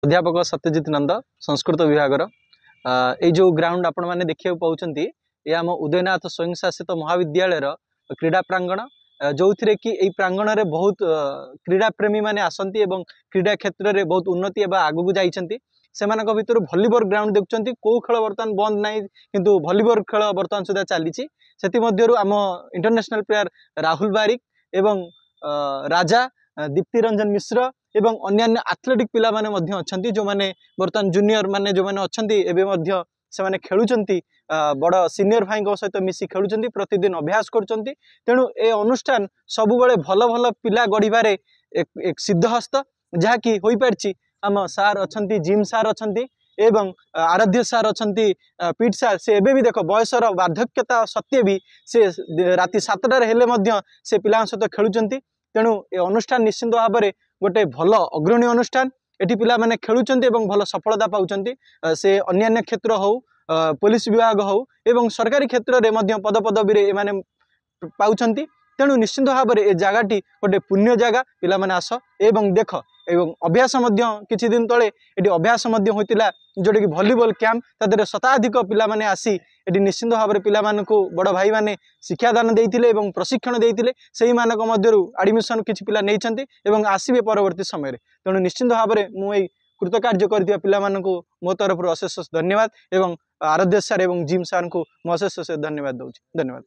अध्यापक सत्यजित नंद संस्कृत विभाग जो ग्राउंड आपण मैंने देखा पाँच ये आम उदयनाथ स्वयं शासित महाविद्यालय क्रीड़ा प्रांगण जो थी कि यही प्रांगण में बहुत क्रीड़ा प्रेमी मैंने आसती और क्रीड़ा क्षेत्र में बहुत उन्नति आग को जाइछंती से भर भलीबल ग्राउंड देखुं कौ खेल बर्तमान बंद ना किंतु भलीबल खेल बर्तमान सुधा चली आम इंटरनेशनल प्लेयर राहुल बारिक एवं राजा दीप्ति रंजन मिश्र एवं अन्यान्य एथलेटिक पिला माने मध्य अछंती जो माने बर्तमान जूनियर माने जो माने अछंती एबे मध्य से माने खेलुचंती बड़ सीनियर भाई सहित मिसी खेलुचंती प्रतिदिन अभ्यास करुचंती तेणु ए अनुष्ठान सब बेले भल भल पिला गढ़िबारे एक सिद्धहस्त जहाँकि होई पारछि आम सार अछंती जिम सार अछंती एवं आराध्य सार अछंती पीट सार से एबे भी देखो बयसर वार्धक्यता सत्वे भी से राति 7टार हेले मध्य से पिला सहित खेलुचंती तेणु ए अनुष्ठान निश्चिंत भाव में गोटे भल अग्रणी अनुष्ठान एटी पिला माने खेलुचंती एवं भल सफलता पाउचंती से अन्यान्य क्षेत्र हो पुलिस विभाग हो एवं सरकारी क्षेत्र में मध्य पद पदवी रे माने पाउचंती तेणु निश्चिंत भाव में ए जगहटी गोटे पुण्य जगह पिला माने आस एवं देख एवं अभ्यास किछि दिन तले एटी अभ्यास होइतिला जोटा कि भलीबॉल कैंप तादरे शताधिक पिला माने आसी एटी निश्चिंत भाव में पिला मानकु बड़ भाई माने शिक्षादान देइतिले एवं प्रशिक्षण देइतिले सेही मानक मध्यरु एडमिशन किछि पिला नेइछंती एवं आसीबे परवर्ती समय रे तेणु निश्चिंत भाव में मु एई कृतकार्य करथिया पिला मानकु मो तरफ अशेष धन्यवाद एवं आराध्य सर एवं जिम सर को मु अशेष धन्यवाद दउछि। धन्यवाद।